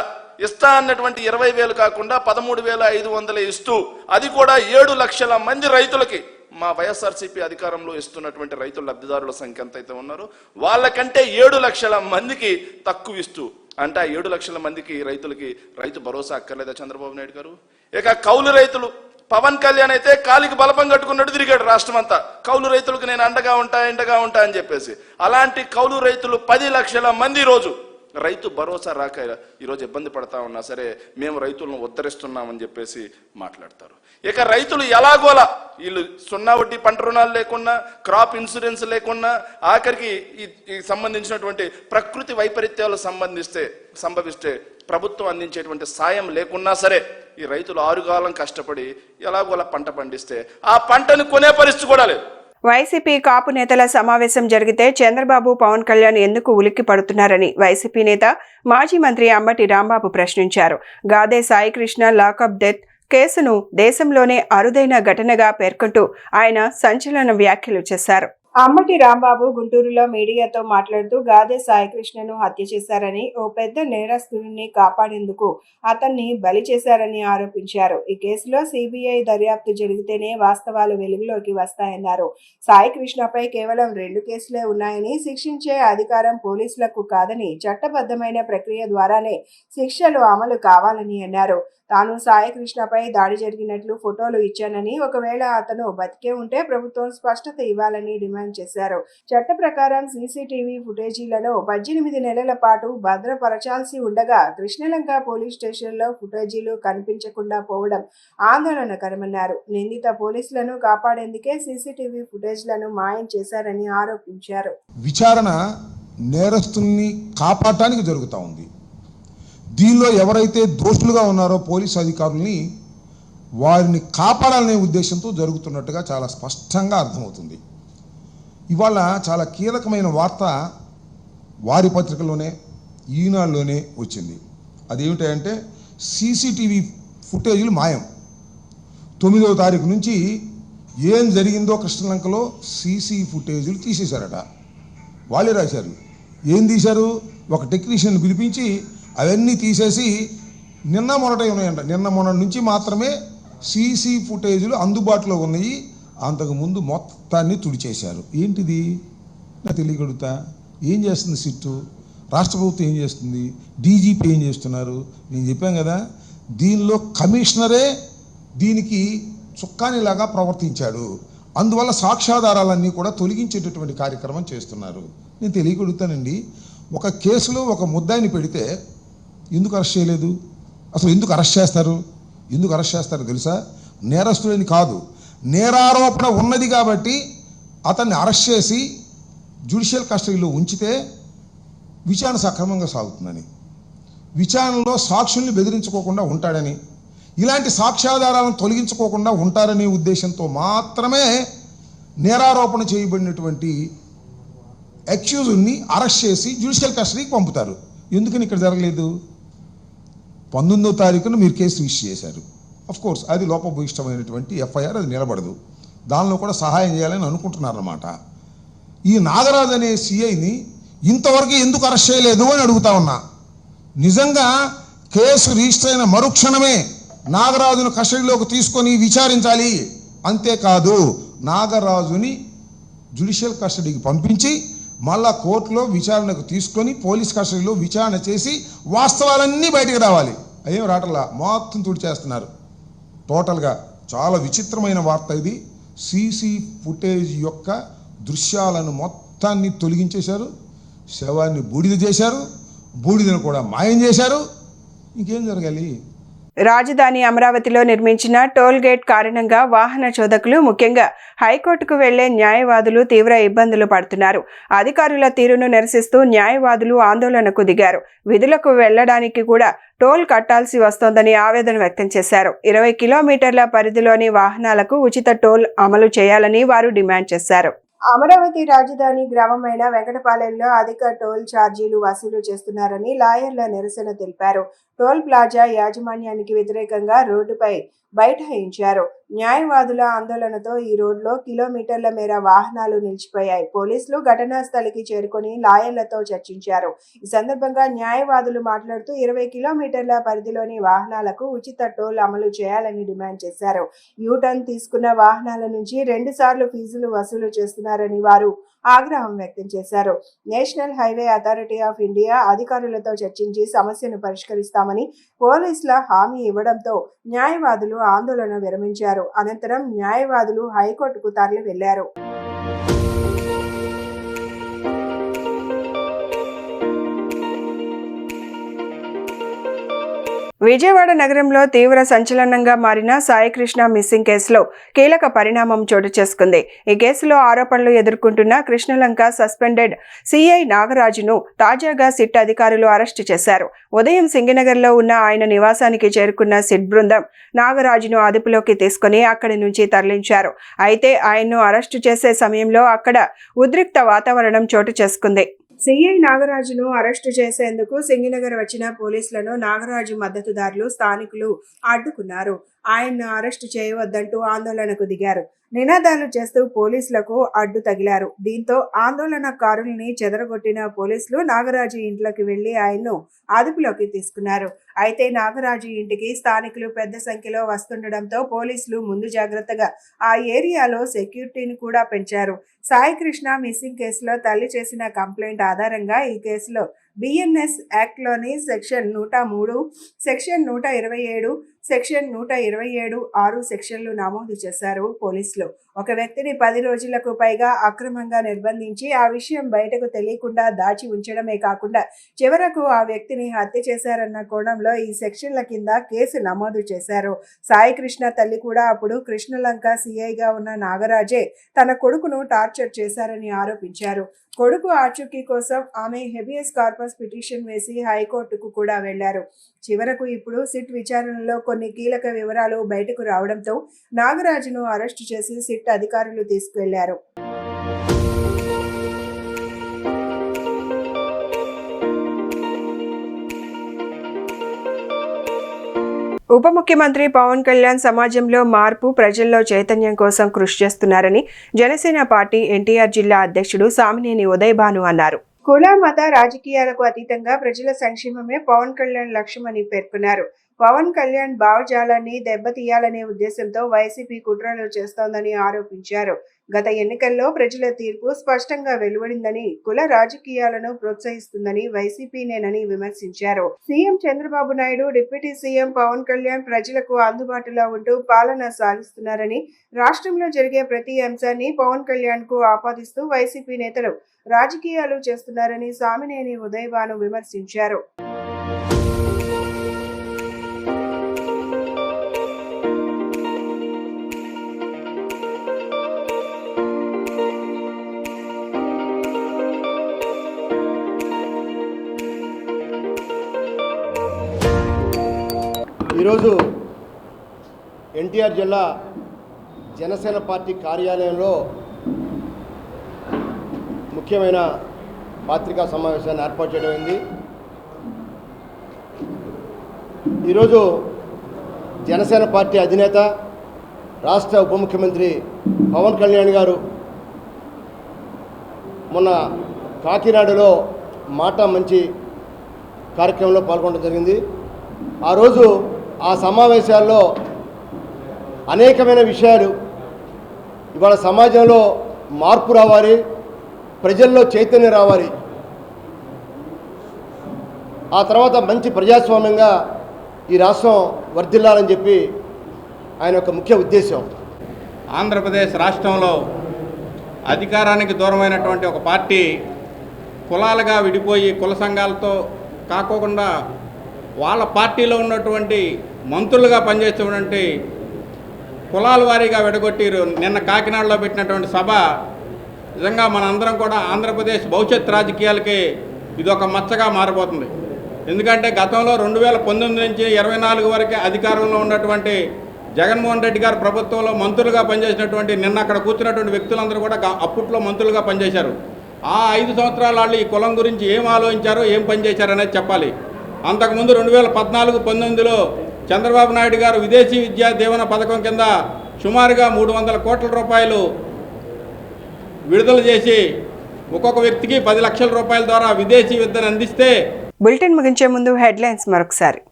[SPEAKER 9] ఇస్తా అన్నటువంటి 20,000 కాకుండా 13,500 ఇస్తూ, అది కూడా 7 లక్షల మంది రైతులకి, మా వైఎస్ఆర్సీపీ అధికారంలో ఇస్తున్నటువంటి రైతుల లబ్ధిదారుల సంఖ్య ఎంత అయితే ఉన్నారో వాళ్ళకంటే 7 లక్షల మందికి తక్కువ ఇస్తూ, అంటే ఆ 7 లక్షల మందికి రైతులకి రైతు భరోసా అక్కర్లేదా చంద్రబాబు నాయుడు గారు? ఇక కౌలు రైతులు, పవన్ కళ్యాణ్ అయితే కాలికి బలపం కట్టుకున్నట్టు తిరిగాడు రాష్ట్రం అంతా, కౌలు రైతులకు నేను అండగా ఉంటా అని చెప్పేసి. అలాంటి కౌలు రైతులు 10 లక్షల మంది రోజు రైతు భరోసా రాక ఈరోజు ఇబ్బంది పడతా ఉన్నా సరే మేము రైతులను ఉద్ధరిస్తున్నామని చెప్పేసి మాట్లాడతారు. ఇక రైతులు ఎలాగోలా వీళ్ళు సున్నా వడ్డీ పంట రుణాలు లేకున్నా, క్రాప్ ఇన్సూరెన్స్ లేకున్నా, ఆఖరికి ఈ సంబంధించినటువంటి ప్రకృతి వైపరీత్యాలు సంభవిస్తే ప్రభుత్వం అందించేటువంటి సాయం లేకున్నా సరే ఈ రైతులు ఆరుగాలం కష్టపడి ఎలాగోలా పంట పండిస్తే ఆ పంటను కొనే పరిస్థితి కూడా లేదు.
[SPEAKER 1] వైసీపీ కాపు నేతల సమావేశం జరిగితే చంద్రబాబు, పవన్ కళ్యాణ్ ఎందుకు ఉలిక్కి పడుతున్నారని వైసీపీ నేత మాజీ మంత్రి అంబటి రాంబాబు ప్రశ్నించారు. గాదే సాయికృష్ణ లాకప్ డెత్ కేసును దేశంలోనే అరుదైన ఘటనగా పేర్కొంటూ ఆయన సంచలన వ్యాఖ్యలు చేశారు. అంబటి రాంబాబు గుంటూరులో మీడియాతో మాట్లాడుతూ గాదే సాయికృష్ణను హత్య చేశారని, ఓ పెద్ద నేరస్తుడిని కాపాడేందుకు అతన్ని బలి చేశారని ఆరోపించారు. ఈ కేసులో సిబిఐ దర్యాప్తు జరిగితేనే వాస్తవాలు వెలుగులోకి వస్తాయన్నారు. సాయికృష్ణపై కేవలం 2 కేసులే ఉన్నాయని, శిక్షించే అధికారం పోలీసులకు కాదని, చట్టబద్ధమైన ప్రక్రియ ద్వారానే శిక్షలు అమలు కావాలని అన్నారు. తాను సాయికృష్ణపై దాడి జరిగినట్లు ఫోటోలు ఇచ్చానని, ఒకవేళ అతను బతికే ఉంటే ప్రభుత్వం స్పష్టత ఇవ్వాలని డిమాండ్ చేశారు. చట్ట ప్రకారం సీసీటీవీ ఫుటేజీలను 18 నెలల పాటు భద్రపరచాల్సి ఉండగా కృష్ణలంక పోలీస్ స్టేషన్లో ఫుటేజీలు కనిపించకుండా పోవడం ఆందోళనకరమన్నారు. నిందిత పోలీసులను కాపాడేందుకే సీసీటీవీ ఫుటేజ్లను మాయం చేశారని ఆరోపించారు.
[SPEAKER 10] విచారణ నేరస్తుల్ని కాపాడటానికి జరుగుతూ ఉంది. దీనిలో ఎవరైతే దోషులుగా ఉన్నారో పోలీసు అధికారుల్ని వారిని కాపాడాలనే ఉద్దేశంతో జరుగుతున్నట్టుగా చాలా స్పష్టంగా అర్థమవుతుంది. ఇవాళ చాలా కీలకమైన వార్త వారి పత్రికలోనే, ఈనాడులోనే వచ్చింది. అదేమిటంటే సీసీటీవీ ఫుటేజీలు మాయం. 9వ తారీఖు నుంచి ఏం జరిగిందో కృష్ణలంకలో సీసీ ఫుటేజీలు తీసేశారట. వాళ్ళే రాశారు. ఏం తీశారు? ఒక టెక్నీషియన్ పిలిపించి అవన్నీ తీసేసి నిన్న మొన్న నుంచి మాత్రమే సీసీ ఫుటేజీలు అందుబాటులో ఉన్నాయి, అంతకుముందు మొత్తాన్ని తుడిచేశారు. ఏంటిది నా తెలియగలుగుతా? ఏం చేస్తుంది సిట్టు? రాష్ట్ర ప్రభుత్వం ఏం చేస్తుంది? డీజీపీ ఏం చేస్తున్నారు? నేను చెప్పాను కదా, దీనిలో కమిషనరే దీనికి చుక్కానిలాగా ప్రవర్తించాడు. అందువల్ల సాక్ష్యాధారాలన్నీ కూడా తొలగించేటటువంటి కార్యక్రమం చేస్తున్నారు. నేను తెలియగలుగుతానండి, ఒక కేసులో ఒక ముద్దాయిని పెడితే ఎందుకు అరెస్ట్ చేయలేదు? అసలు ఎందుకు అరెస్ట్ చేస్తారు? ఎందుకు అరెస్ట్ చేస్తారో తెలుసా? నేరస్తులని కాదు, నేరారోపణ ఉన్నది కాబట్టి అతన్ని అరెస్ట్ చేసి జ్యుడిషియల్ కస్టడీలో ఉంచితే విచారణ సక్రమంగా సాగుతుందని. విచారణలో సాక్షుల్ని బెదిరించుకోకుండా ఉంటాడని, ఇలాంటి సాక్ష్యాధారాలను తొలగించుకోకుండా ఉంటారనే ఉద్దేశంతో మాత్రమే నేరారోపణ చేయబడినటువంటి అక్యూజ్డ్ని అరెస్ట్ చేసి జ్యుడిషియల్ కస్టడీకి పంపుతారు. ఎందుకని ఇక్కడ జరగలేదు? 19వ తారీఖున మీరు కేసు రిజిస్టర్ చేశారు. కోర్స్ అది లోపభూయిష్టమైనటువంటి ఎఫ్ఐఆర్, అది నిలబడదు. దానిలో కూడా సహాయం చేయాలని అనుకుంటున్నారన్నమాట. ఈ నాగరాజు అనే సిఐని ఇంతవరకు ఎందుకు అరెస్ట్ చేయలేదు అని అడుగుతా ఉన్నా. నిజంగా కేసు రిజిస్టర్ అయిన మరుక్షణమే నాగరాజును కస్టడీలోకి తీసుకొని విచారించాలి. అంతేకాదు, నాగరాజుని జ్యుడిషియల్ కస్టడీకి పంపించి మళ్ళా కోర్టులో విచారణకు తీసుకొని పోలీస్ కస్టడీలో విచారణ చేసి వాస్తవాలన్నీ బయటకు రావాలి. అయ్యేం రావట్లా, మొత్తం తుడిచేస్తున్నారు టోటల్గా. చాలా విచిత్రమైన వార్త ఇది. సీసీ ఫుటేజ్ యొక్క దృశ్యాలను మొత్తాన్ని తొలగించేశారు, శవాన్ని బూడిద చేశారు, బూడిదను కూడా మాయం చేశారు. ఇంకేం జరగాలి?
[SPEAKER 1] రాజధాని అమరావతిలో నిర్మించిన టోల్ గేట్ కారణంగా వాహన చోదకులు, ముఖ్యంగా హైకోర్టుకు వెళ్లే న్యాయవాదులు తీవ్ర ఇబ్బందులు పడుతున్నారు. అధికారుల తీరును నిరసిస్తూ న్యాయవాదులు ఆందోళనకు దిగారు. విధులకు వెళ్లడానికి కూడా టోల్ కట్టాల్సి వస్తోందని ఆవేదన వ్యక్తం చేశారు. 20 కిలోమీటర్ల పరిధిలోని వాహనాలకు ఉచిత టోల్ అమలు చేయాలని వారు డిమాండ్ చేశారు. అమరావతి రాజధాని గ్రామమైన వెంకటపాలెంలో అధిక టోల్ ఛార్జీలు వసూలు చేస్తున్నారని లాయర్ల నిరసన తెలిపారు. టోల్ ప్లాజా యాజమాన్యానికి వ్యతిరేకంగా రోడ్డుపై బైఠాయించారు. న్యాయవాదుల ఆందోళనతో ఈ రోడ్లో కిలోమీటర్ల మేర వాహనాలు నిలిచిపోయాయి. పోలీసులు ఘటనా స్థలికి చేరుకొని లాయర్లతో చర్చించారు. ఈ సందర్భంగా న్యాయవాదులు మాట్లాడుతూ 20 కిలోమీటర్ల పరిధిలోని వాహనాలకు ఉచిత టోల్ అమలు చేయాలని డిమాండ్ చేశారు. యూటర్న్ తీసుకున్న వాహనాల నుంచి 2 సార్లు ఫీజులు వసూలు చేస్తున్నారని వారు ఆగ్రహం వ్యక్తం చేశారు. National highway authority of India అధికారులతో చర్చించి సమస్యను పరిష్కరిస్తామని పోలీసుల హామీ ఇవ్వడంతో న్యాయవాదులు ఆందోళన విరమించారు. అనంతరం న్యాయవాదులు హైకోర్టుకు తరలి వెళ్లారు. విజయవాడ నగరంలో తీవ్ర సంచలనంగా మారిన సాయికృష్ణ మిస్సింగ్ కేసులో కీలక పరిణామం చోటు చేసుకుంది. ఈ కేసులో ఆరోపణలు ఎదుర్కొంటున్న కృష్ణలంక సస్పెండెడ్ సిఐ నాగరాజును తాజాగా సిట్ అధికారులు అరెస్టు చేశారు. ఉదయం సింగినగర్లో ఉన్న ఆయన నివాసానికి చేరుకున్న సిట్ బృందం నాగరాజును అదుపులోకి తీసుకుని అక్కడి నుంచి తరలించారు. అయితే ఆయన్ను అరెస్టు చేసే సమయంలో అక్కడ ఉద్రిక్త వాతావరణం చోటు చేసుకుంది. సిఐ నాగరాజును అరెస్టు చేసేందుకు సింగినగర్ వచ్చిన పోలీసులను నాగరాజు మద్దతుదారులు, స్థానికులు అడ్డుకున్నారు. ఆయన్ను అరెస్టు చేయవద్దంటూ ఆందోళనకు దిగారు. నినాదాలు చేస్తూ పోలీసులకు అడ్డు తగిలారు. దీంతో ఆందోళనకారుల్ని చెదరగొట్టిన పోలీసులు నాగరాజు ఇంట్లోకి వెళ్లి ఆయన్ను అదుపులోకి తీసుకున్నారు. అయితే నాగరాజు ఇంటికి స్థానికులు పెద్ద సంఖ్యలో వస్తుండటంతో పోలీసులు ముందు జాగ్రత్తగా ఆ ఏరియాలో సెక్యూరిటీని కూడా పెంచారు. సాయికృష్ణ మిస్సింగ్ కేసులో తల్లి చేసిన కంప్లైంట్ ఆధారంగా ఈ కేసులో బిఎన్ఎస్ యాక్ట్లోని సెక్షన్ 103, సెక్షన్ 127, సెక్షన్ 127 6 సెక్షన్లు నమోదు చేశారు పోలీసులు. ఒక వ్యక్తిని 10 రోజులకు పైగా అక్రమంగా నిర్బంధించి ఆ విషయం బయటకు తెలియకుండా దాచి ఉంచడమే కాకుండా చివరకు ఆ వ్యక్తిని హత్య చేశారన్న కోణంలో ఈ సెక్షన్ల కింద కేసు నమోదు చేశారు. సాయికృష్ణ తల్లి కూడా అప్పుడు కృష్ణలంక సిఐగా ఉన్న నాగరాజే తన కొడుకును టార్చర్ చేశారని ఆరోపించారు. కొడుకు ఆచూకీ కోసం ఆమె హెబియస్ కార్పస్ పిటిషన్ వేసి హైకోర్టుకు కూడా వెళ్లారు. చివరకు ఇప్పుడు సిట్ విచారణలో కొన్ని కీలక వివరాలు బయటకు రావడంతో నాగరాజును అరెస్టు చేసి సిట్ అధికారులు తీసుకువెళ్లారు. ఉప ముఖ్యమంత్రి పవన్ కళ్యాణ్ సమాజంలో మార్పు, ప్రజల్లో చైతన్యం కోసం కృషి చేస్తున్నారని జనసేన పార్టీ ఎన్టీఆర్ జిల్లా అధ్యక్షుడు సామినేని ఉదయభాను అన్నారు. కుల, మత, రాజకీయాలకు అతీతంగా ప్రజల సంక్షేమమే పవన్ కళ్యాణ్ లక్ష్యమని పేర్కొన్నారు. పవన్ కళ్యాణ్ భావజాలాన్ని దెబ్బతీయాలనే ఉద్దేశంతో వైసీపీ కుట్రలు చేస్తోందని ఆరోపించారు. గత ఎన్నికల్లో ప్రజల తీర్పు స్పష్టంగా వెలువడిందని, కుల రాజకీయాలను ప్రోత్సహిస్తుందని వైసీపీనేనని విమర్శించారు. CM Chandrababu Naidu, deputy CM Pawan Kalyan ప్రజలకు అందుబాటులో ఉంటూ పాలన సాగిస్తున్నారని, రాష్ట్రంలో జరిగే ప్రతి అంశాన్ని పవన్ కళ్యాణ్ కు ఆపాదిస్తూ వైసీపీ నేతలు రాజకీయాలు చేస్తున్నారని సామినేని ఉదయభాను విమర్శించారు.
[SPEAKER 11] ఈరోజు ఎన్టీఆర్ జిల్లా జనసేన పార్టీ కార్యాలయంలో ముఖ్యమైన పత్రికా సమావేశాన్ని ఏర్పాటు చేయడమైంది. ఈరోజు జనసేన పార్టీ అధినేత రాష్ట్ర ఉప ముఖ్యమంత్రి పవన్ కళ్యాణ్ గారు మొన్న కాకినాడలో మాట మంచి కార్యక్రమంలో పాల్గొనడం జరిగింది. ఆ రోజు ఆ సమావేశాల్లో అనేకమైన విషయాలు, ఇవాళ సమాజంలో మార్పు రావాలి, ప్రజల్లో చైతన్యం రావాలి, ఆ తర్వాత మంచి ప్రజాస్వామ్యంగా ఈ రాష్ట్రం వర్ధిల్లాలని చెప్పి ఆయన యొక్క ముఖ్య ఉద్దేశం.
[SPEAKER 12] ఆంధ్రప్రదేశ్ రాష్ట్రంలో అధికారానికి దూరమైనటువంటి ఒక పార్టీ కులాలుగా విడిపోయి కుల సంఘాలతో కాకోకుండా వాళ్ళ పార్టీలో ఉన్నటువంటి మంత్రులుగా పనిచేసేటువంటి కులాల వారీగా విడగొట్టి నిన్న కాకినాడలో పెట్టినటువంటి సభ నిజంగా మనందరం కూడా ఆంధ్రప్రదేశ్ భవిష్యత్ రాజకీయాలకి ఇది ఒక మచ్చగా మారిపోతుంది. ఎందుకంటే గతంలో 2019 నుంచి 24 వరకే అధికారంలో ఉన్నటువంటి జగన్మోహన్ రెడ్డి గారు ప్రభుత్వంలో మంత్రులుగా పనిచేసినటువంటి నిన్న అక్కడ కూర్చున్నటువంటి వ్యక్తులందరూ కూడా అప్పట్లో మంత్రులుగా పనిచేశారు. ఆ 5 సంవత్సరాల వాళ్ళు ఈ కులం గురించి ఏం ఆలోచించారో ఏం పనిచేశారు అనేది చెప్పాలి. అంతకుముందు 2014-19లో చంద్రబాబు నాయుడు గారు విదేశీ విద్యా దీవెన పథకం కింద సుమారుగా 300 కోట్ల రూపాయలు విడుదల చేసి ఒక్కొక్క వ్యక్తికి 10 లక్షల రూపాయల ద్వారా విదేశీ విద్యను అందిస్తే.
[SPEAKER 1] బులెటిన్ ముగించే ముందు హెడ్లైన్స్ మరొకసారి.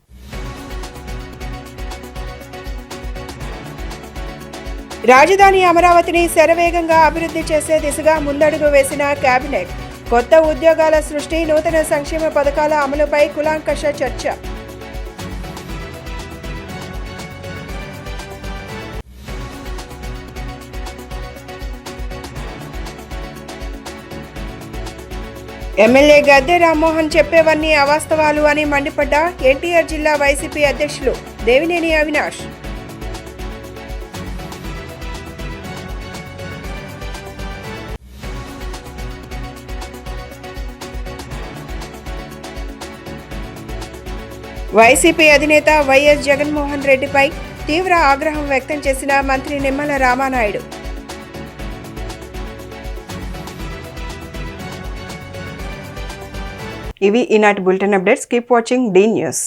[SPEAKER 1] రాజధాని అమరావతిని శరవేగంగా అభివృద్ధి చేసే దిశగా ముందడుగు వేసిన కేబినెట్. కొత్త ఉద్యోగాల సృష్టి, నూతన సంక్షేమ పథకాల అమలుపై కూలంకష చర్చ. ఎమ్మెల్యే గద్దె రామ్మోహన్ చెప్పేవన్నీ అవాస్తవాలు అని మండిపడ్డ ఎన్టీఆర్ జిల్లా వైసీపీ అధ్యక్షులు దేవినేని అవినాష్. వైసీపీ అధినేత వైఎస్ జగన్మోహన్ రెడ్డిపై తీవ్ర ఆగ్రహం వ్యక్తం చేసిన మంత్రి నిమ్మల రామానాయుడు. ఇవి ఈనాటి bulletin updates. Keep watching D news.